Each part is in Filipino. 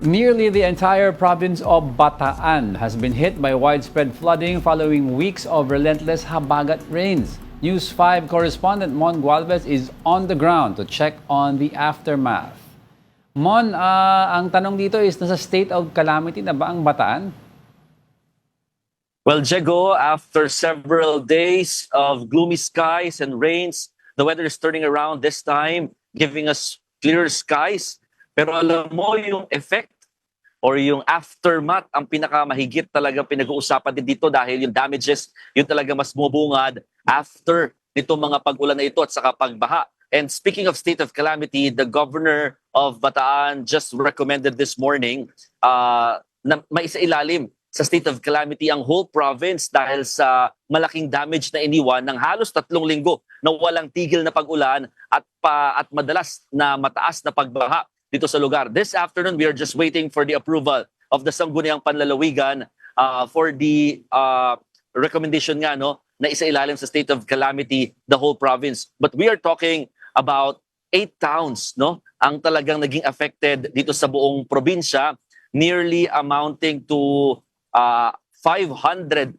Nearly the entire province of Bataan has been hit by widespread flooding following weeks of relentless habagat rains. News 5 correspondent Mon Gualvez is on the ground to check on the aftermath. Mon, ang tanong dito is, nasa state of calamity na ba ang Bataan? Well, Jego, after several days of gloomy skies and rains, the weather is turning around this time, giving us clearer skies. Pero alam mo, yung effect or yung aftermath, ang pinakamahigit talaga pinag-uusapan din dito dahil yung damages, yun talaga mas bumungad after nitong mga pag-ulan na ito at saka pagbaha. And speaking of state of calamity, the governor of Bataan just recommended this morning na maisailalim sa state of calamity ang whole province dahil sa malaking damage na iniwan ng halos 3 linggo na walang tigil na pag-ulan at madalas na mataas na pagbaha dito sa lugar. This afternoon, we are just waiting for the approval of the Sangguniang Panlalawigan for the recommendation nga na isailalim sa state of calamity the whole province. But we are talking about 8 towns ang talagang naging affected dito sa buong probinsya, nearly amounting to 500,000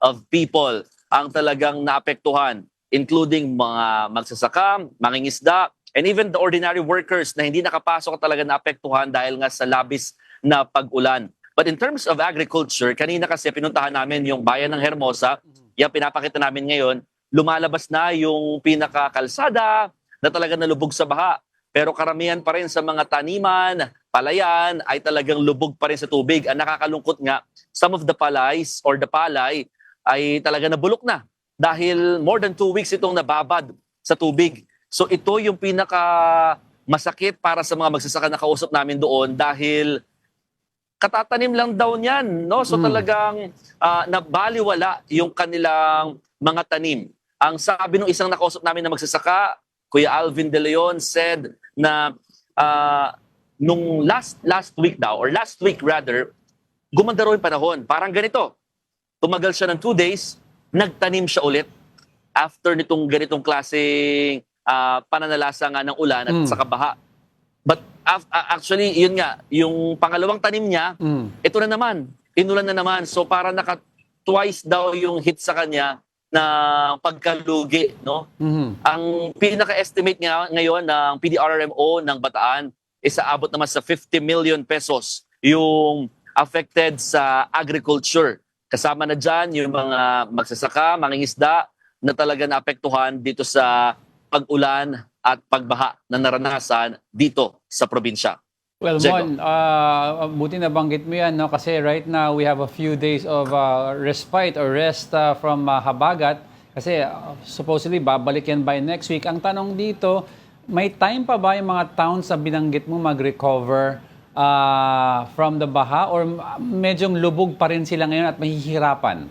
of people ang talagang naapektuhan, including mga magsasaka, mangingisda, and even the ordinary workers na hindi nakapasok talaga naapektuhan dahil nga sa labis na pag-ulan. But in terms of agriculture, kanina kasi pinuntahan namin yung bayan ng Hermosa, yung pinapakita namin ngayon, lumalabas na yung pinakakalsada na talaga nalubog sa baha. Pero karamihan pa rin sa mga taniman, palayan, ay talagang lubog pa rin sa tubig. Ang nakakalungkot nga, some of the palays or the palay ay talaga nabulok na dahil more than 2 weeks itong nababad sa tubig. So ito yung pinaka masakit para sa mga magsasaka na kausap namin doon dahil katatanim lang daw niyan, no? So talagang nabaliwala yung kanilang mga tanim. Ang sabi ng isang nakausap namin na magsasaka, Kuya Alvin De Leon, said na nung last week daw, or last week rather, gumanda raw yung panahon. Parang ganito, tumagal siya ng 2 days, nagtanim siya ulit after nitong ganitong klaseng pananalasa nga ng ulan at saka baha. But actually, yun nga, yung pangalawang tanim niya, ito na naman, inulan na naman. So para twice daw yung hit sa kanya na pagkalugi, no? Ang pinaka-estimate niya ngayon ng PDRRMO ng Bataan is aabot naman sa 50 million pesos yung affected sa agriculture. Kasama na dyan yung mga magsasaka, mangingisda na talaga naapektuhan dito sa pag-ulan at pagbaha na naranasan dito sa probinsya. Well, Jego. Mon, buti na banggit mo yan, no? Kasi right now we have a few days of respite or rest from habagat. Kasi supposedly babalik yan by next week. Ang tanong dito, may time pa ba yung mga towns na binanggit mo mag-recover from the baha or medyong lubog pa rin sila ngayon at mahihirapan?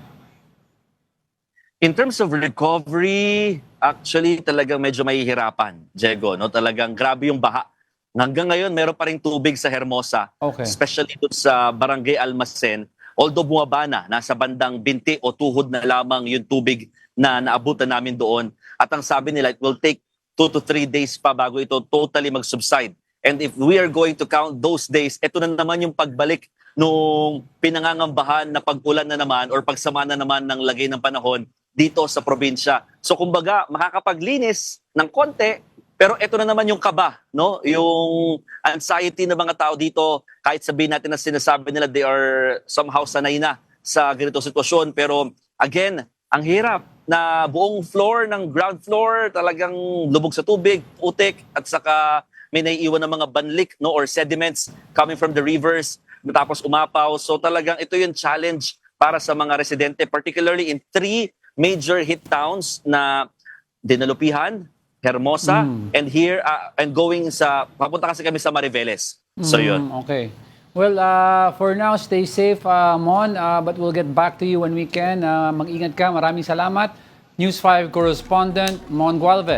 In terms of recovery, actually talagang medyo mahihirapan, Jego, no? Talagang grabe yung baha. Hanggang ngayon, meron pa ring tubig sa Hermosa, Okay. especially doon sa Barangay Almacen. Although bumaba na, nasa bandang binti o tuhod na lamang yung tubig na naabutan namin doon. At ang sabi nila, it will take 2 to 3 days pa bago ito totally mag-subside. And if we are going to count those days, ito na naman yung pagbalik nung pinangangambahan na pag-ulan na naman or pagsama na naman ng lagay ng panahon dito sa probinsya. So kumbaga, makakapaglinis ng konti, pero ito na naman yung kaba, no? Yung anxiety ng mga tao dito, kahit sabihin natin na sinasabi nila they are somehow sanay na sa ganitong sitwasyon. Pero again, ang hirap na buong floor ng ground floor talagang lubog sa tubig, putik, at saka may naiiwan ng mga banlik, no, or sediments coming from the rivers, tapos umapaw. So talagang ito yung challenge para sa mga residente, particularly in 3 major hit towns na Dinalupihan, Hermosa, and here, and going papunta kasi kami sa Mariveles. So yun. Okay. Well, for now, stay safe, Mon, but we'll get back to you when we can. Mag-ingat ka. Maraming salamat. News 5 correspondent, Mon Gualvez.